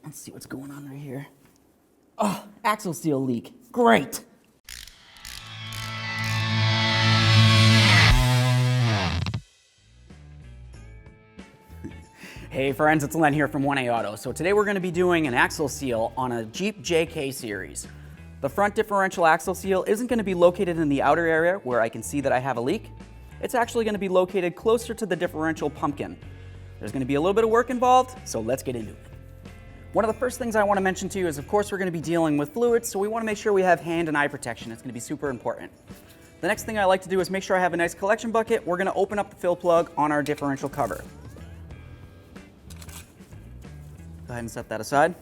Let's see what's going on right here. Oh, axle seal leak. Great. Hey friends, it's Len here from 1A Auto. So today we're going to be doing an axle seal on a Jeep JK series. The front differential axle seal isn't going to be located in the outer area where I can see that I have a leak. It's actually going to be located closer to the differential pumpkin. There's going to be a little bit of work involved, so let's get into it. One of the first things I want to mention to you is, of course, we're going to be dealing with fluids, so we want to make sure we have hand and eye protection. It's going to be super important. The next thing I like to do is make sure I have a nice collection bucket. We're going to open up the fill plug on our differential cover. Go ahead and set that aside.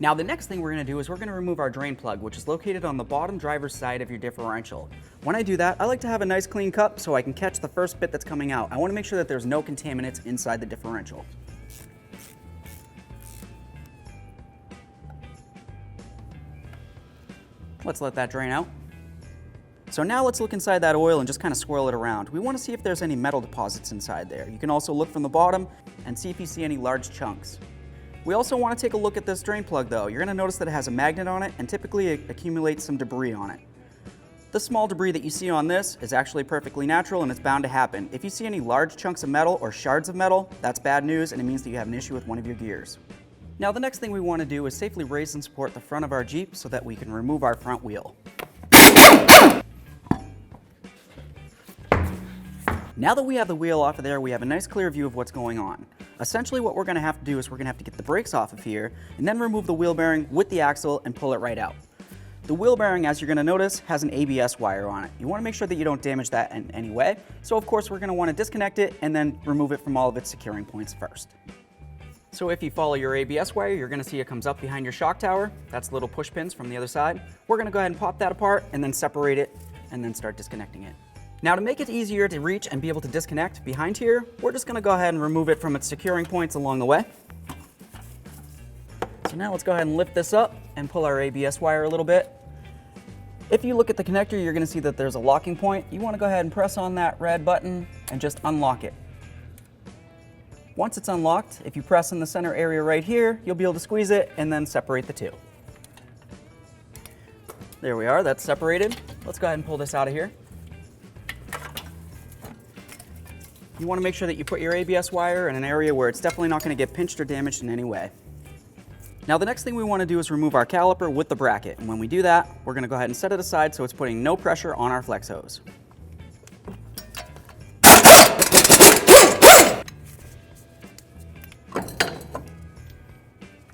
Now the next thing we're going to do is we're going to remove our drain plug, which is located on the bottom driver's side of your differential. When I do that, I like to have a nice clean cup so I can catch the first bit that's coming out. I want to make sure that there's no contaminants inside the differential. Let's let that drain out. So now let's look inside that oil and just kind of swirl it around. We want to see if there's any metal deposits inside there. You can also look from the bottom and see if you see any large chunks. We also want to take a look at this drain plug though. You're going to notice that it has a magnet on it and typically it accumulates some debris on it. The small debris that you see on this is actually perfectly natural and it's bound to happen. If you see any large chunks of metal or shards of metal, that's bad news and it means that you have an issue with one of your gears. Now the next thing we want to do is safely raise and support the front of our Jeep so that we can remove our front wheel. Now that we have the wheel off of there, we have a nice clear view of what's going on. Essentially what we're going to have to do is we're going to have to get the brakes off of here and then remove the wheel bearing with the axle and pull it right out. The wheel bearing, as you're going to notice, has an ABS wire on it. You want to make sure that you don't damage that in any way. So of course we're going to want to disconnect it and then remove it from all of its securing points first. So if you follow your ABS wire, you're going to see it comes up behind your shock tower. That's the little push pins from the other side. We're going to go ahead and pop that apart and then separate it and then start disconnecting it. Now to make it easier to reach and be able to disconnect behind here, we're just going to go ahead and remove it from its securing points along the way. So now let's go ahead and lift this up and pull our ABS wire a little bit. If you look at the connector, you're going to see that there's a locking point. You want to go ahead and press on that red button and just unlock it. Once it's unlocked, if you press in the center area right here, you'll be able to squeeze it and then separate the two. There we are, that's separated. Let's go ahead and pull this out of here. You want to make sure that you put your ABS wire in an area where it's definitely not going to get pinched or damaged in any way. Now the next thing we want to do is remove our caliper with the bracket, and when we do that, we're going to go ahead and set it aside so it's putting no pressure on our flex hose.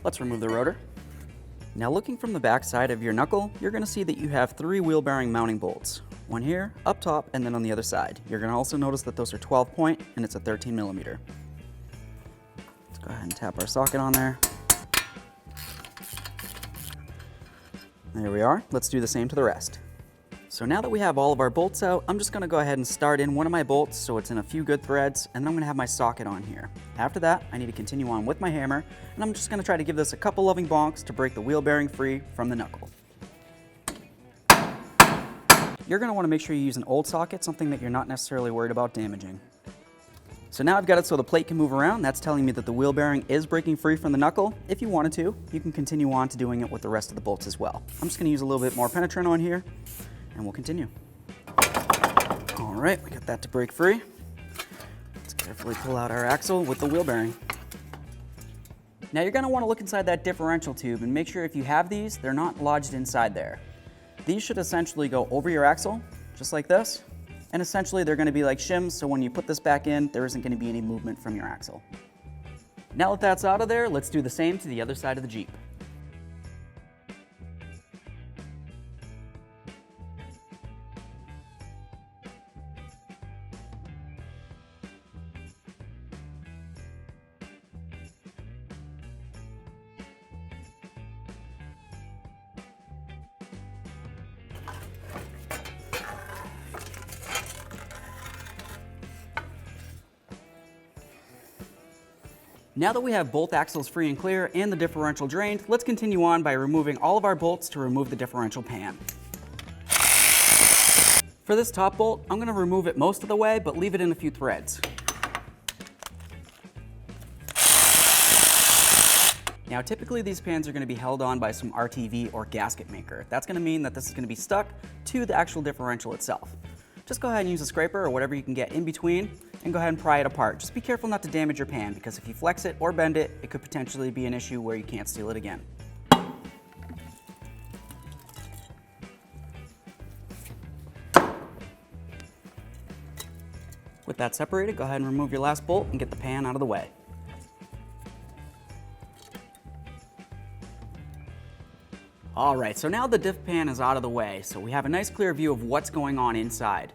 Let's remove the rotor. Now looking from the back side of your knuckle, you're going to see that you have 3 wheel bearing mounting bolts. One here, up top, and then on the other side. You're going to also notice that those are 12 point and it's a 13 millimeter. Let's go ahead and tap our socket on there. There we are. Let's do the same to the rest. So now that we have all of our bolts out, I'm just going to go ahead and start in one of my bolts so it's in a few good threads, and then I'm going to have my socket on here. After that, I need to continue on with my hammer, and I'm just going to try to give this a couple loving bonks to break the wheel bearing free from the knuckle. You're going to want to make sure you use an old socket, something that you're not necessarily worried about damaging. So now I've got it so the plate can move around. That's telling me that the wheel bearing is breaking free from the knuckle. If you wanted to, you can continue on to doing it with the rest of the bolts as well. I'm just going to use a little bit more penetrant on here, and we'll continue. All right, we got that to break free. Let's carefully pull out our axle with the wheel bearing. Now you're going to want to look inside that differential tube and make sure if you have these, they're not lodged inside there. These should essentially go over your axle, just like this. And essentially they're going to be like shims, so when you put this back in, there isn't going to be any movement from your axle. Now that that's out of there, let's do the same to the other side of the Jeep. Now that we have both axles free and clear and the differential drained, let's continue on by removing all of our bolts to remove the differential pan. For this top bolt, I'm going to remove it most of the way, but leave it in a few threads. Now typically these pans are going to be held on by some RTV or gasket maker. That's going to mean that this is going to be stuck to the actual differential itself. Just go ahead and use a scraper or whatever you can get in between and go ahead and pry it apart. Just be careful not to damage your pan, because if you flex it or bend it, it could potentially be an issue where you can't seal it again. With that separated, go ahead and remove your last bolt and get the pan out of the way. All right, so now the diff pan is out of the way, so we have a nice clear view of what's going on inside.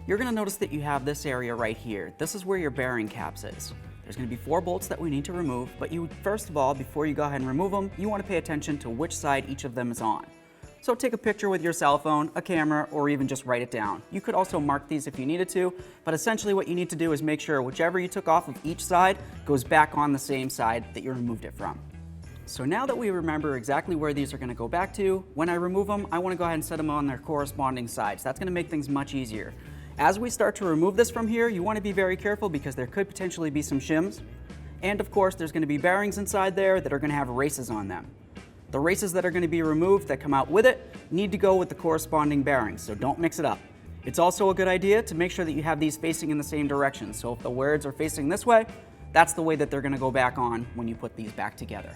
You're gonna notice that you have this area right here. This is where your bearing caps is. There's gonna be 4 bolts that we need to remove, but first of all, before you go ahead and remove them, you wanna pay attention to which side each of them is on. So take a picture with your cell phone, a camera, or even just write it down. You could also mark these if you needed to, but essentially what you need to do is make sure whichever you took off of each side goes back on the same side that you removed it from. So now that we remember exactly where these are going to go back to, when I remove them, I want to go ahead and set them on their corresponding sides. That's going to make things much easier. As we start to remove this from here, you want to be very careful because there could potentially be some shims. And of course, there's going to be bearings inside there that are going to have races on them. The races that are going to be removed that come out with it need to go with the corresponding bearings, so don't mix it up. It's also a good idea to make sure that you have these facing in the same direction. So if the wards are facing this way, that's the way that they're going to go back on when you put these back together.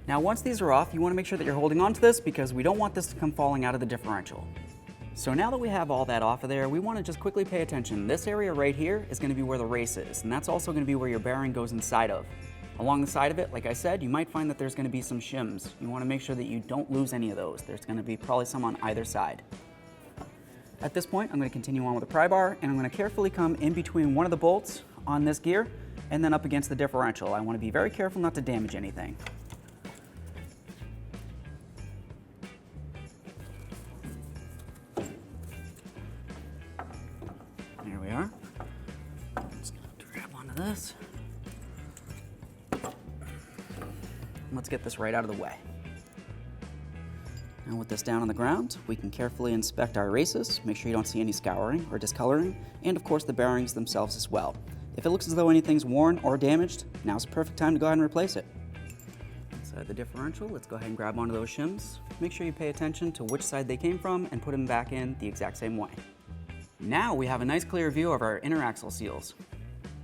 Now once these are off, you want to make sure that you're holding on to this because we don't want this to come falling out of the differential. So now that we have all that off of there, we want to just quickly pay attention. This area right here is going to be where the race is, and that's also going to be where your bearing goes inside of. Along the side of it, like I said, you might find that there's going to be some shims. You want to make sure that you don't lose any of those. There's going to be probably some on either side. At this point, I'm going to continue on with the pry bar, and I'm going to carefully come in between one of the bolts on this gear and then up against the differential. I want to be very careful not to damage anything. There we are. Let's grab onto this. Let's get this right out of the way. Now with this down on the ground, we can carefully inspect our races, make sure you don't see any scouring or discoloring, and of course the bearings themselves as well. If it looks as though anything's worn or damaged, now's the perfect time to go ahead and replace it. Inside the differential, let's go ahead and grab onto those shims. Make sure you pay attention to which side they came from and put them back in the exact same way. Now we have a nice clear view of our inner axle seals.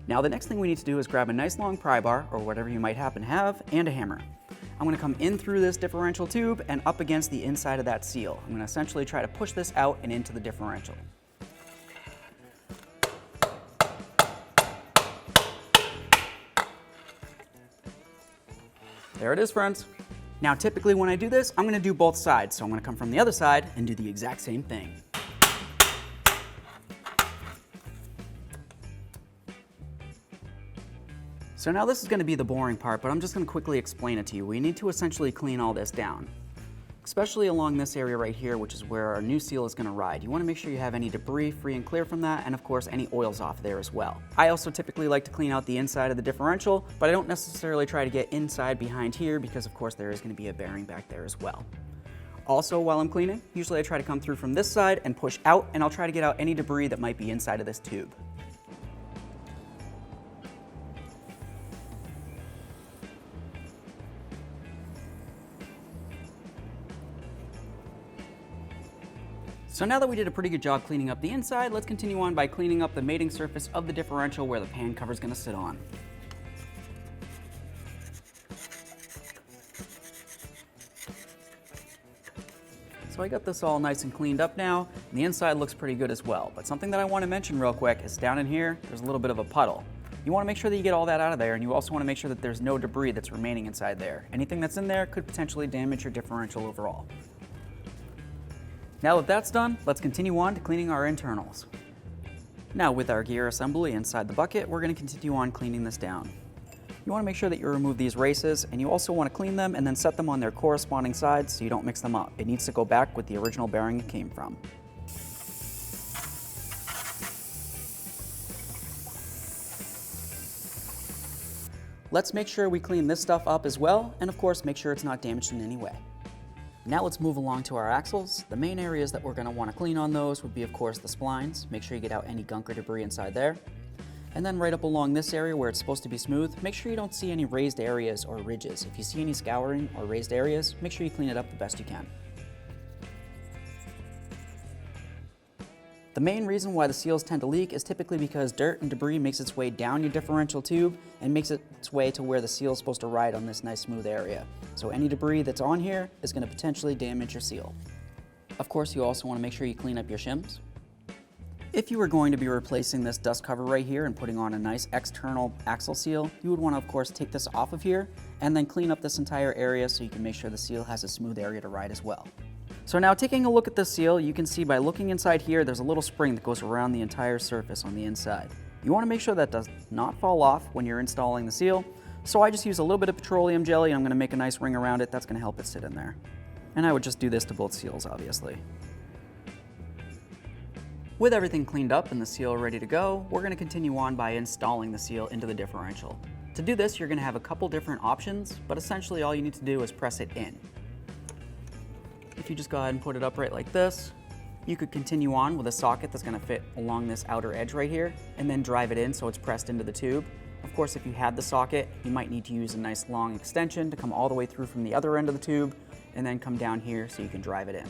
Now the next thing we need to do is grab a nice long pry bar, or whatever you might happen to have, and a hammer. I'm going to come in through this differential tube and up against the inside of that seal. I'm going to essentially try to push this out and into the differential. There it is, friends. Now typically when I do this, I'm going to do both sides. So I'm going to come from the other side and do the exact same thing. So now this is going to be the boring part, but I'm just going to quickly explain it to you. We need to essentially clean all this down, especially along this area right here, which is where our new seal is going to ride. You want to make sure you have any debris free and clear from that, and of course any oils off there as well. I also typically like to clean out the inside of the differential, but I don't necessarily try to get inside behind here because of course there is going to be a bearing back there as well. Also, while I'm cleaning, usually I try to come through from this side and push out, and I'll try to get out any debris that might be inside of this tube. So now that we did a pretty good job cleaning up the inside, let's continue on by cleaning up the mating surface of the differential where the pan cover is going to sit on. So I got this all nice and cleaned up now, and the inside looks pretty good as well. But something that I want to mention real quick is down in here, there's a little bit of a puddle. You want to make sure that you get all that out of there, and you also want to make sure that there's no debris that's remaining inside there. Anything that's in there could potentially damage your differential overall. Now that that's done, let's continue on to cleaning our internals. Now with our gear assembly inside the bucket, we're going to continue on cleaning this down. You want to make sure that you remove these races, and you also want to clean them and then set them on their corresponding sides so you don't mix them up. It needs to go back with the original bearing it came from. Let's make sure we clean this stuff up as well, and of course make sure it's not damaged in any way. Now let's move along to our axles. The main areas that we're going to want to clean on those would be, of course, the splines. Make sure you get out any gunk or debris inside there. And then right up along this area where it's supposed to be smooth, make sure you don't see any raised areas or ridges. If you see any scouring or raised areas, make sure you clean it up the best you can. The main reason why the seals tend to leak is typically because dirt and debris makes its way down your differential tube and makes its way to where the seal is supposed to ride on this nice smooth area. So any debris that's on here is going to potentially damage your seal. Of course, you also want to make sure you clean up your shims. If you were going to be replacing this dust cover right here and putting on a nice external axle seal, you would want to, of course, take this off of here and then clean up this entire area so you can make sure the seal has a smooth area to ride as well. So now taking a look at this seal, you can see by looking inside here, there's a little spring that goes around the entire surface on the inside. You want to make sure that does not fall off when you're installing the seal. So I just use a little bit of petroleum jelly. I'm going to make a nice ring around it. That's going to help it sit in there. And I would just do this to both seals, obviously. With everything cleaned up and the seal ready to go, we're going to continue on by installing the seal into the differential. To do this, you're going to have a couple different options, but essentially all you need to do is press it in. If you just go ahead and put it upright like this, you could continue on with a socket that's going to fit along this outer edge right here and then drive it in so it's pressed into the tube. Of course, if you had the socket, you might need to use a nice long extension to come all the way through from the other end of the tube and then come down here so you can drive it in.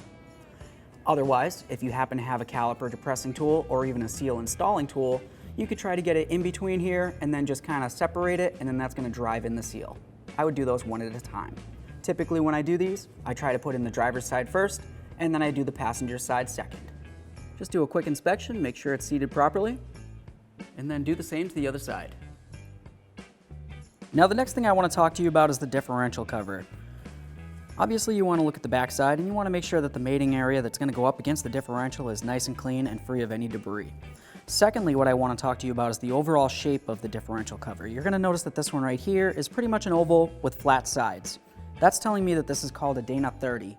Otherwise, if you happen to have a caliper depressing tool or even a seal installing tool, you could try to get it in between here and then just kind of separate it, and then that's going to drive in the seal. I would do those one at a time. Typically when I do these, I try to put in the driver's side first, and then I do the passenger side second. Just do a quick inspection, make sure it's seated properly, and then do the same to the other side. Now the next thing I want to talk to you about is the differential cover. Obviously you want to look at the back side and you want to make sure that the mating area that's going to go up against the differential is nice and clean and free of any debris. Secondly, what I want to talk to you about is the overall shape of the differential cover. You're going to notice that this one right here is pretty much an oval with flat sides. That's telling me that this is called a Dana 30.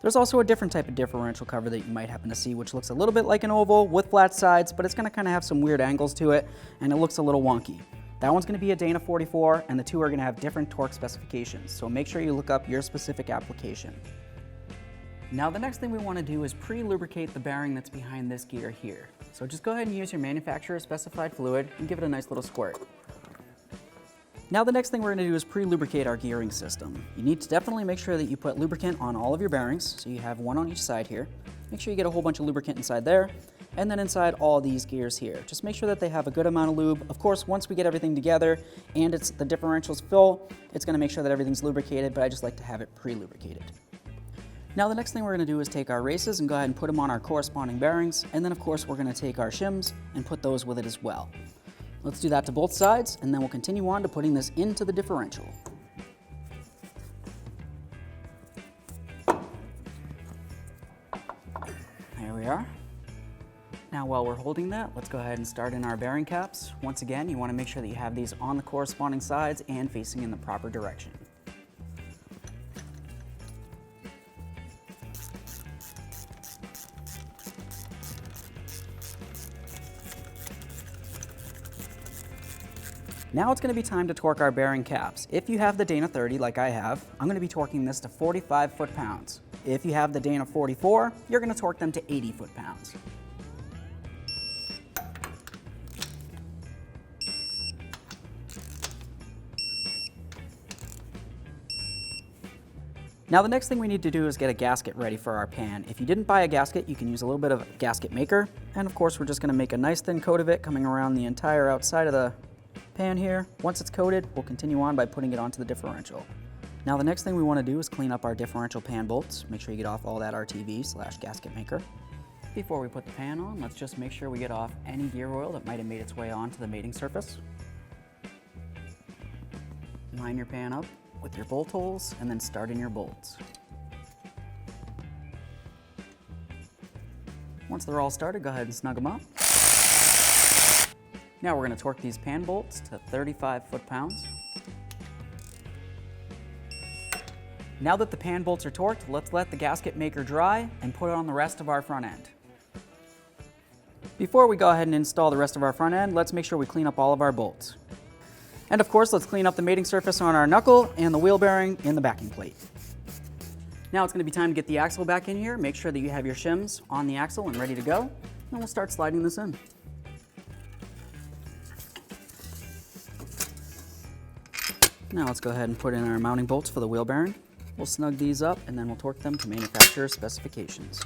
There's also a different type of differential cover that you might happen to see, which looks a little bit like an oval with flat sides, but it's going to kind of have some weird angles to it, and it looks a little wonky. That one's going to be a Dana 44, and the two are going to have different torque specifications, so make sure you look up your specific application. Now the next thing we want to do is pre-lubricate the bearing that's behind this gear here. So just go ahead and use your manufacturer specified fluid and give it a nice little squirt. Now the next thing we're going to do is pre-lubricate our gearing system. You need to definitely make sure that you put lubricant on all of your bearings, so you have one on each side here. Make sure you get a whole bunch of lubricant inside there, and then inside all these gears here. Just make sure that they have a good amount of lube. Of course, once we get everything together and the differential's full, it's going to make sure that everything's lubricated, but I just like to have it pre-lubricated. Now the next thing we're going to do is take our races and go ahead and put them on our corresponding bearings, and then of course we're going to take our shims and put those with it as well. Let's do that to both sides, and then we'll continue on to putting this into the differential. There we are. Now while we're holding that, let's go ahead and start in our bearing caps. Once again, you want to make sure that you have these on the corresponding sides and facing in the proper direction. Now it's going to be time to torque our bearing caps. If you have the Dana 30 like I have, I'm going to be torquing this to 45 foot-pounds. If you have the Dana 44, you're going to torque them to 80 foot-pounds. Now the next thing we need to do is get a gasket ready for our pan. If you didn't buy a gasket, you can use a little bit of gasket maker. And of course, we're just going to make a nice thin coat of it coming around the entire outside of the pan here. Once it's coated, we'll continue on by putting it onto the differential. Now the next thing we want to do is clean up our differential pan bolts. Make sure you get off all that RTV/gasket maker. Before we put the pan on, let's just make sure we get off any gear oil that might have made its way onto the mating surface. Line your pan up with your bolt holes and then start in your bolts. Once they're all started, go ahead and snug them up. Now we're going to torque these pan bolts to 35 foot-pounds. Now that the pan bolts are torqued, let's let the gasket maker dry and put it on the rest of our front end. Before we go ahead and install the rest of our front end, let's make sure we clean up all of our bolts. And of course, let's clean up the mating surface on our knuckle and the wheel bearing and the backing plate. Now it's going to be time to get the axle back in here. Make sure that you have your shims on the axle and ready to go. And we'll start sliding this in. Now let's go ahead and put in our mounting bolts for the wheel bearing. We'll snug these up and then we'll torque them to manufacturer's specifications.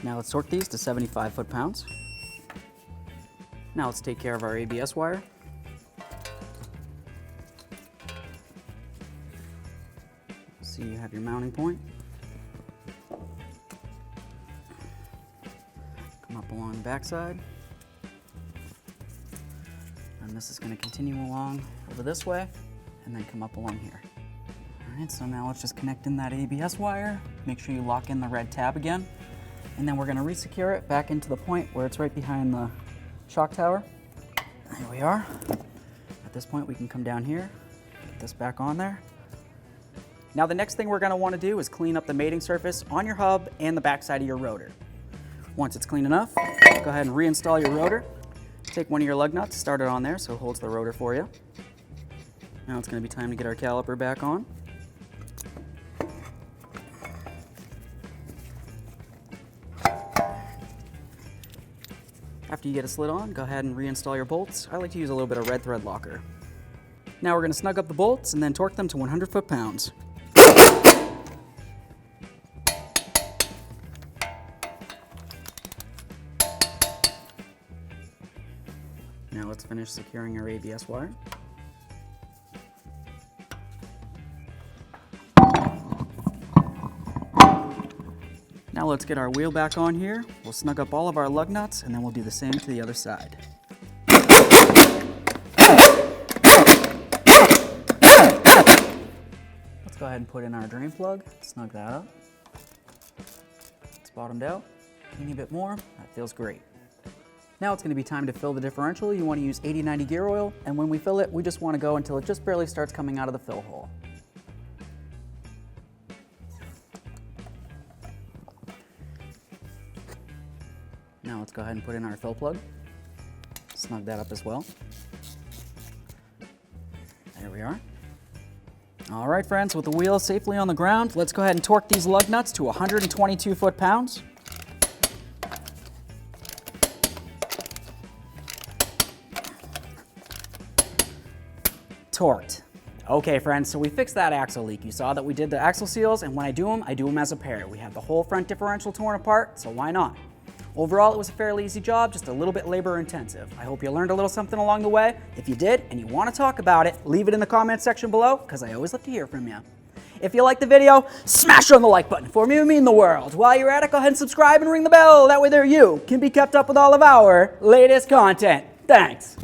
Now let's torque these to 75 foot-pounds. Now let's take care of our ABS wire. So you have your mounting point. Come up along the backside. And this is going to continue along over this way and then come up along here. All right, so now let's just connect in that ABS wire. Make sure you lock in the red tab again. And then we're going to resecure it back into the point where it's right behind the shock tower. There we are. At this point we can come down here, get this back on there. Now the next thing we're going to want to do is clean up the mating surface on your hub and the backside of your rotor. Once it's clean enough, go ahead and reinstall your rotor. Take one of your lug nuts, start it on there so it holds the rotor for you. Now it's going to be time to get our caliper back on. After you get it slid on, go ahead and reinstall your bolts. I like to use a little bit of red thread locker. Now we're going to snug up the bolts and then torque them to 100 foot-pounds. Now let's finish securing our ABS wire. Now let's get our wheel back on here. We'll snug up all of our lug nuts and then we'll do the same to the other side. Let's go ahead and put in our drain plug, snug that up. It's bottomed out, teeny bit more, that feels great. Now it's going to be time to fill the differential. You want to use 80-90 gear oil, and when we fill it, we just want to go until it just barely starts coming out of the fill hole. Now let's go ahead and put in our fill plug. Snug that up as well. There we are. All right, friends, with the wheel safely on the ground, let's go ahead and torque these lug nuts to 122 foot-pounds. Torqued. Okay, friends, so we fixed that axle leak. You saw that we did the axle seals, and when I do them as a pair. We have the whole front differential torn apart, so why not? Overall, it was a fairly easy job, just a little bit labor intensive. I hope you learned a little something along the way. If you did, and you want to talk about it, leave it in the comments section below, because I always love to hear from you. If you liked the video, smash on the like button for me, it would mean the world. While you're at it, go ahead and subscribe and ring the bell. That way there you can be kept up with all of our latest content. Thanks.